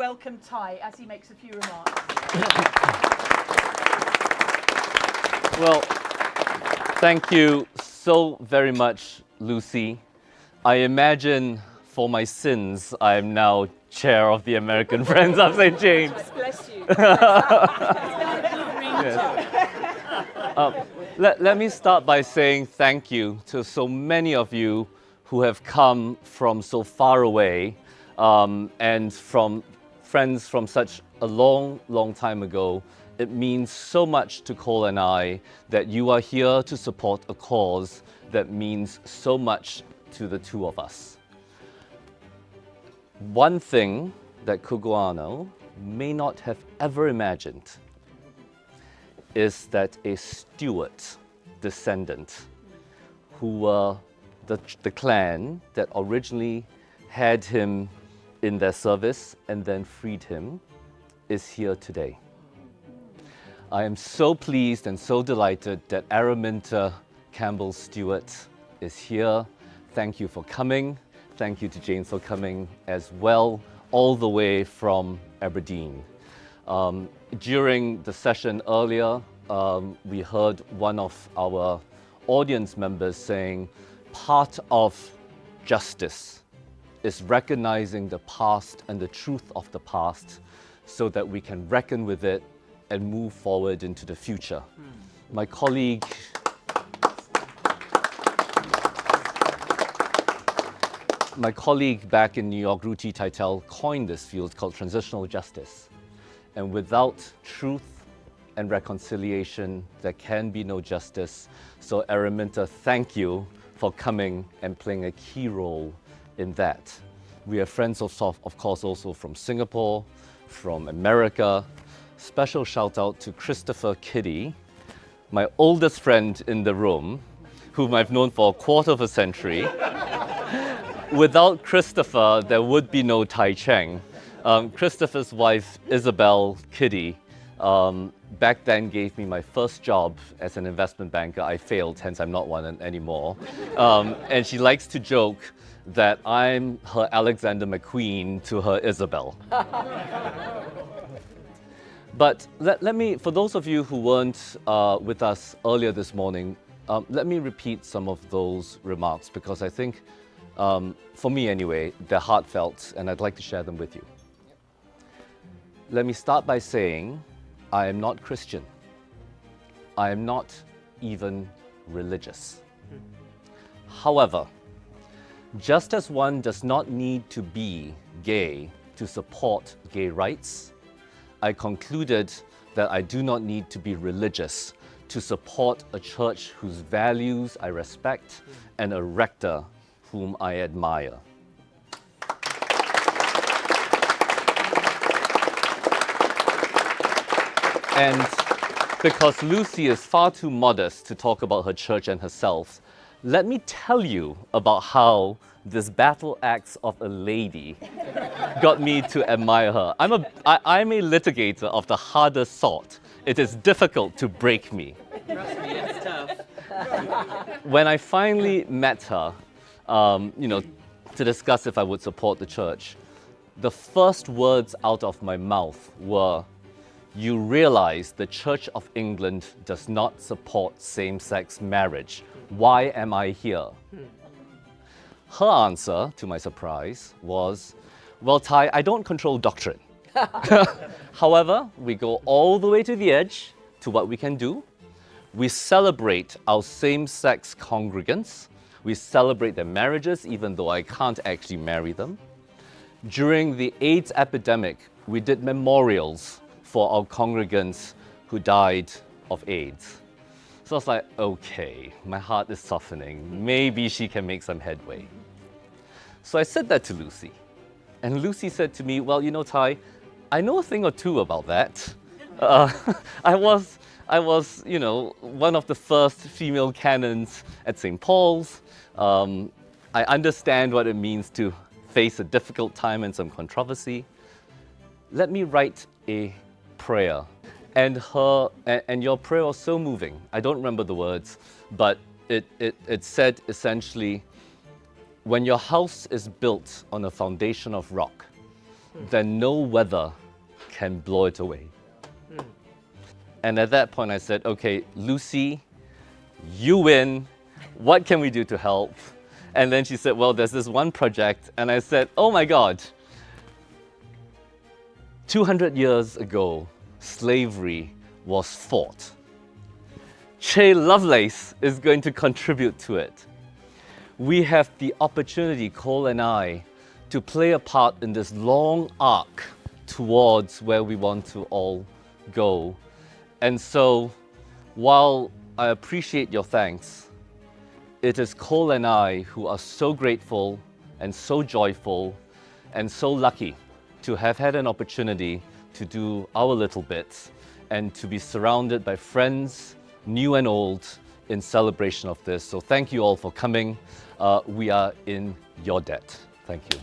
welcome Tai as he makes a few remarks. Well, thank you so very much, Lucy. I imagine for my sins, I am now chair of the American Friends of St. James. Bless you. Let me start by saying thank you to so many of you who have come from so far away and from friends from such a long, long time ago. It means so much to Cole and I that you are here to support a cause that means so much to the two of us. One thing that Cugoano may not have ever imagined is that a Stuart descendant who were the clan that originally had him in their service and then freed him is here today. I am so pleased and so delighted that Araminta Campbell Stewart is here. Thank you for coming. Thank you to James for coming as well, all the way from Aberdeen. During the session earlier, we heard one of our audience members saying, part of justice is recognizing the past and the truth of the past so that we can reckon with it and move forward into the future. My colleague back in New York, Ruti Teitel, coined this field called transitional justice. And without truth and reconciliation, there can be no justice. So Araminta, thank you for coming and playing a key role in that. We are friends of course also from Singapore, from America. Special shout out to Christopher Kiddy, my oldest friend in the room, whom I've known for a quarter of a century. Without Christopher, there would be no Tai Cheng. Christopher's wife, Isabel Kiddy, back then gave me my first job as an investment banker. I failed, hence I'm not one anymore. And she likes to joke that I'm her Alexander McQueen to her Isabel. But let me, for those of you who weren't with us earlier this morning, let me repeat some of those remarks because I think, for me anyway, they're heartfelt and I'd like to share them with you. Let me start by saying, I am not Christian. I am not even religious. However, just as one does not need to be gay to support gay rights, I concluded that I do not need to be religious to support a church whose values I respect and a rector whom I admire. And because Lucy is far too modest to talk about her church and herself, let me tell you about how this battle axe of a lady got me to admire her. I'm a litigator of the hardest sort. It is difficult to break me. Trust me, it's tough. When I finally met her, to discuss if I would support the church, the first words out of my mouth were, "You realize the Church of England does not support same-sex marriage. Why am I here?" Her answer, to my surprise, was, "Well, Tai, I don't control doctrine. However, we go all the way to the edge to what we can do. We celebrate our same-sex congregants. We celebrate their marriages, even though I can't actually marry them. During the AIDS epidemic, we did memorials for our congregants who died of AIDS." So I was like, okay, my heart is softening. Maybe she can make some headway. So I said that to Lucy. And Lucy said to me, "Well, Tai, I know a thing or two about that. I was, one of the first female canons at St. Paul's. I understand what it means to face a difficult time and some controversy. Let me write a prayer." And your prayer was so moving. I don't remember the words, but it said essentially, when your house is built on a foundation of rock, then no weather can blow it away. And at that point I said, okay, Lucy, you win. What can we do to help? And then she said, well, there's this one project. And I said, oh my God, 200 years ago, slavery was fought. Lovelace is going to contribute to it. We have the opportunity, Cole and I, to play a part in this long arc towards where we want to all go. And so, while I appreciate your thanks, it is Cole and I who are so grateful and so joyful and so lucky to have had an opportunity to do our little bit and to be surrounded by friends, new and old, in celebration of this. So thank you all for coming. We are in your debt. Thank you.